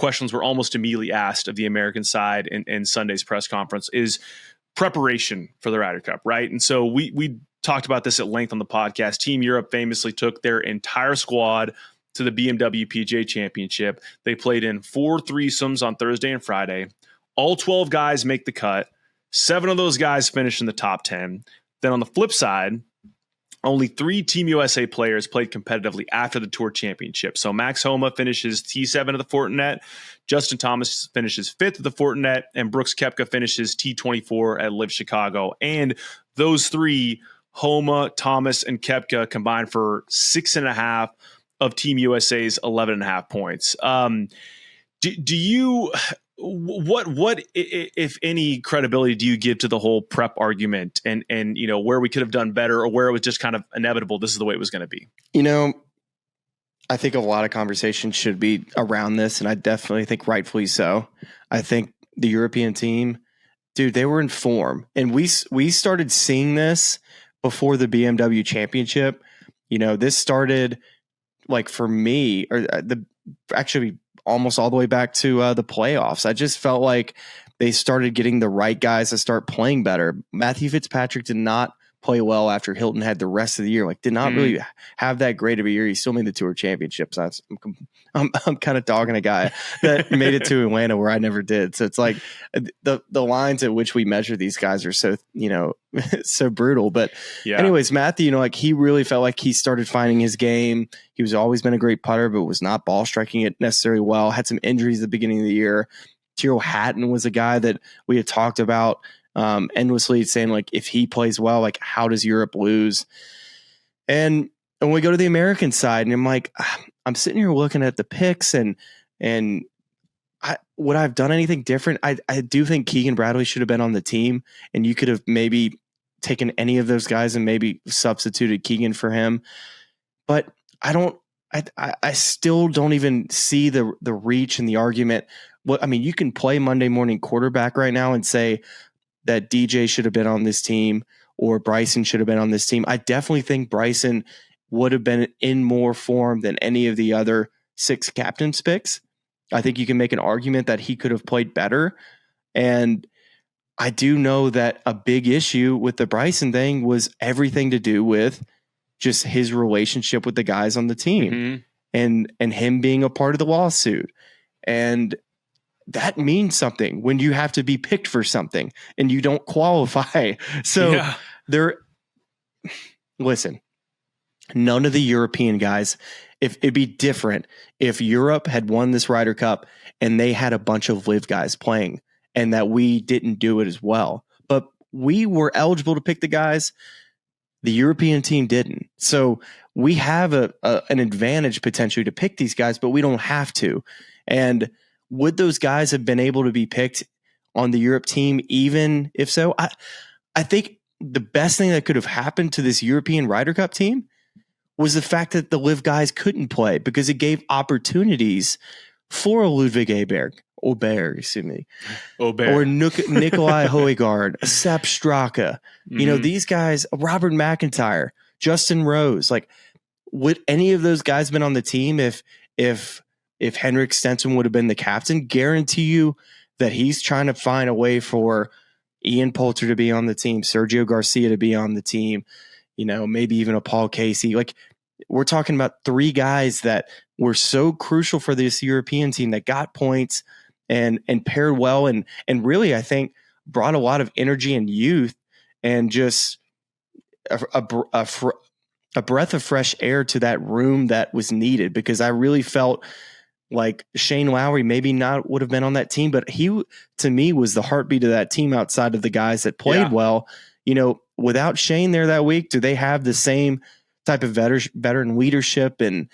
questions were almost immediately asked of the American side in Sunday's press conference is preparation for the Ryder Cup, right? And so we talked about this at length on the podcast. Team Europe famously took their entire squad to the BMW PGA Championship. They played in 4 threesomes on Thursday and Friday. All 12 guys make the cut. 7 of those guys finish in the top 10. Then on the flip side, only 3 Team USA players played competitively after the Tour Championship. So Max Homa finishes T7 at the Fortinet, Justin Thomas finishes 5th at the Fortinet, and Brooks Koepka finishes T24 at Live Chicago. And those 3, Homa, Thomas, and Koepka, combined for 6.5 of Team USA's 11.5 points. Do you... What if any credibility do you give to the whole prep argument and where we could have done better or where it was just kind of inevitable this is the way it was going to be? I think a lot of conversation should be around this, and I definitely think rightfully so. I think the European team, dude, they were in form, and we started seeing this before the BMW Championship. This started like for me, or actually almost all the way back to the playoffs. I just felt like they started getting the right guys to start playing better. Matthew Fitzpatrick did not play well after Hilton had the rest of the year. Like, did not really have that great of a year. He still made the Tour Championships. I'm kind of dogging a guy that made it to Atlanta where I never did. So it's like the lines at which we measure these guys are so so brutal. But anyways, Matthew, he really felt like he started finding his game. He was always been a great putter, but was not ball striking it necessarily well. Had some injuries at the beginning of the year. Tyrrell Hatton was a guy that we had talked about endlessly, saying like, if he plays well, like how does Europe lose? And when we go to the American side, and I'm like, I'm sitting here looking at the picks and would I have done anything different? I do think Keegan Bradley should have been on the team, and you could have maybe taken any of those guys and maybe substituted Keegan for him. But I still don't even see the reach and the argument. You can play Monday morning quarterback right now and say that DJ should have been on this team or Bryson should have been on this team. I definitely think Bryson would have been in more form than any of the other 6 captain's picks. I think you can make an argument that he could have played better. And I do know that a big issue with the Bryson thing was everything to do with just his relationship with the guys on the team and him being a part of the lawsuit. And that means something when you have to be picked for something and you don't qualify. So listen, none of the European guys, if it'd be different if Europe had won this Ryder Cup and they had a bunch of live guys playing and that we didn't do it as well, but we were eligible to pick the guys. The European team didn't. So we have an advantage potentially to pick these guys, but we don't have to. And would those guys have been able to be picked on the Europe team, even if so? I think the best thing that could have happened to this European Ryder Cup team was the fact that the live guys couldn't play, because it gave opportunities for a Ludwig Aubert, excuse me, or Nikolai Højgaard, Sepp Straka. These guys, Robert McIntyre, Justin Rose. Like, would any of those guys been on the team if Henrik Stenson would have been the captain? Guarantee you that he's trying to find a way for Ian Poulter to be on the team, Sergio Garcia to be on the team, maybe even a Paul Casey. Like, we're talking about 3 guys that were so crucial for this European team that got points and paired well and really, I think, brought a lot of energy and youth and just a breath of fresh air to that room that was needed, because I really felt like Shane Lowry maybe not would have been on that team, but he, to me, was the heartbeat of that team outside of the guys that played well. Without Shane there that week, do they have the same type of veteran leadership and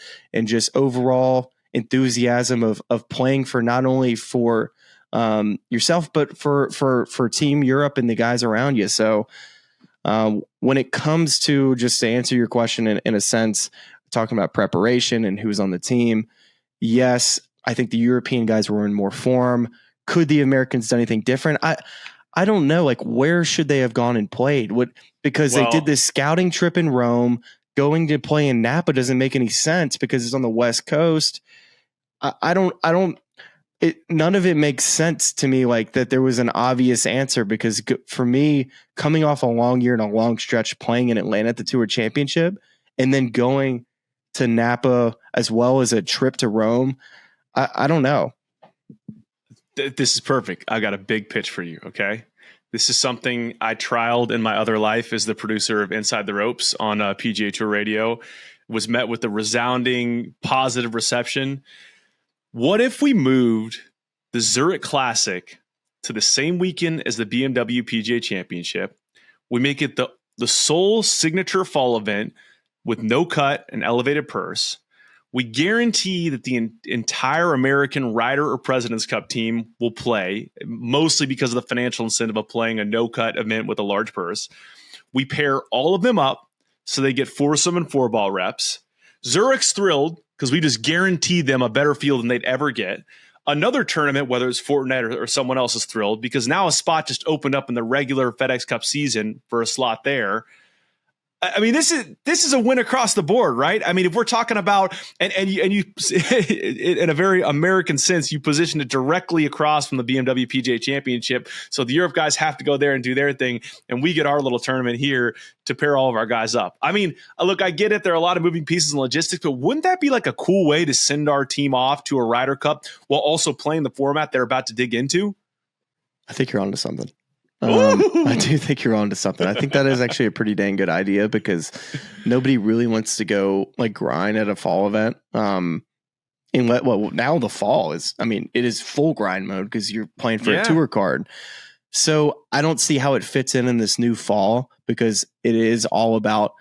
just overall enthusiasm of playing for not only for yourself, but for Team Europe and the guys around you? So when it comes to, just to answer your question in a sense, talking about preparation and who's on the team, yes, I think the European guys were in more form. Could the Americans done anything different? I don't know. Like, where should they have gone and played? Because they did this scouting trip in Rome. Going to play in Napa doesn't make any sense because it's on the West Coast. I don't. none of it makes sense to me, like that there was an obvious answer, because for me, coming off a long year and a long stretch playing in Atlanta at the Tour Championship and then going to Napa as well as a trip to Rome, I don't know. This is perfect. I got a big pitch for you. Okay. This is something I trialed in my other life as the producer of Inside the Ropes on PGA Tour Radio. Was met with a resounding positive reception. What if we moved the Zurich Classic to the same weekend as the BMW PGA Championship? We make it the sole signature fall event with no cut and elevated purse. We guarantee that the entire American Ryder or President's Cup team will play, mostly because of the financial incentive of playing a no-cut event with a large purse. We pair all of them up so they get foursome and fourball reps. Zurich's thrilled because we just guaranteed them a better field than they'd ever get. Another tournament, whether it's Fortnite or someone else, is thrilled because now a spot just opened up in the regular FedEx Cup season for a slot there. I mean, this is a win across the board, right? I mean, if we're talking about and you in a very American sense, you position it directly across from the BMW PGA Championship. So the Europe guys have to go there and do their thing, and we get our little tournament here to pair all of our guys up. I mean, look, I get it. There are a lot of moving pieces and logistics, but wouldn't that be like a cool way to send our team off to a Ryder Cup while also playing the format they're about to dig into? I think you're onto something. I do think you're onto something. I think that is actually a pretty dang good idea because nobody really wants to go like grind at a fall event. Now the fall is, I mean, it is full grind mode because you're playing for a tour card. So I don't see how it fits in this new fall because it is all about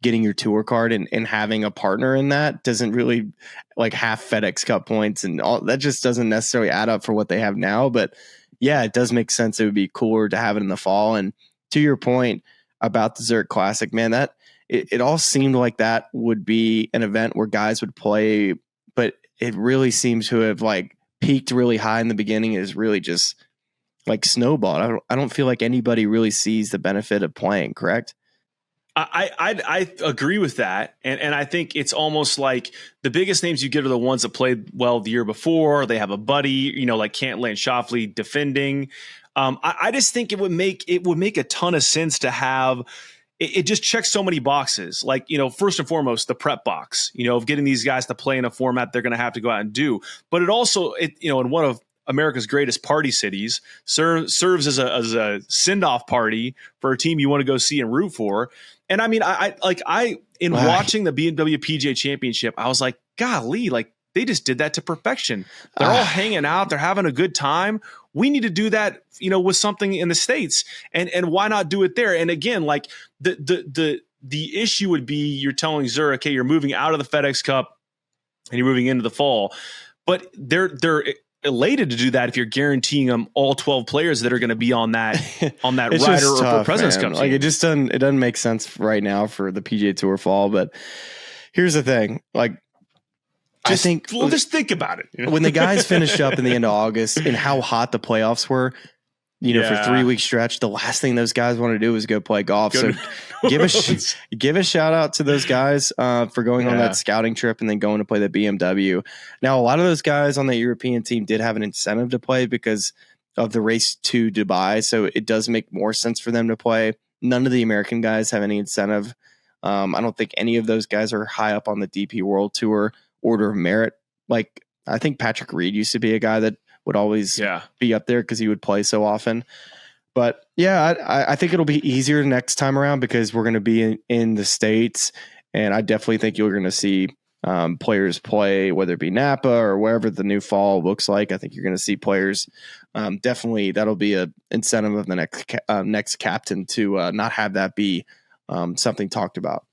getting your tour card and having a partner in that doesn't really like half FedEx Cup points and all that just doesn't necessarily add up for what they have now. But yeah, it does make sense. It would be cooler to have it in the fall. And to your point about the Zurich Classic, man, that it all seemed like that would be an event where guys would play, but it really seems to have like peaked really high in the beginning. Is really just like snowballed. I don't feel like anybody really sees the benefit of playing, correct? I agree with that. And I think it's almost like the biggest names you get are the ones that played well the year before. They have a buddy, like Cantlay and Schauffele defending. I just think it would make a ton of sense to have it just checks so many boxes. Like, first and foremost, the prep box, of getting these guys to play in a format they're going to have to go out and do. But it also, in one of America's greatest party cities, serves as a send-off party for a team you want to go see and root for. And I mean, watching the BMW PGA Championship, I was like, golly, like they just did that to perfection. They're all hanging out. They're having a good time. We need to do that, with something in the States. And why not do it there? And again, like the issue would be you're telling Zurich, hey, you're moving out of the FedEx Cup and you're moving into the fall. But they're elated to do that if you're guaranteeing them all 12 players that are going to be on that Ryder or President's Cup team. Like it doesn't make sense right now for the PGA Tour fall. But here's the thing, like just think about it. When the guys finished up in the end of August and how hot the playoffs were, for 3 week stretch, the last thing those guys want to do is go play golf. Give a shout out to those guys for going on that scouting trip and then going to play the BMW. Now, a lot of those guys on the European team did have an incentive to play because of the race to Dubai. So it does make more sense for them to play. None of the American guys have any incentive. I don't think any of those guys are high up on the DP World Tour order of merit. Like I think Patrick Reed used to be a guy that would always be up there because he would play so often. But yeah, I think it'll be easier next time around because we're going to be in the States. And I definitely think you're going to see players play, whether it be Napa or wherever the new fall looks like. I think you're going to see players. Definitely that'll be an incentive of the next captain to not have that be something talked about.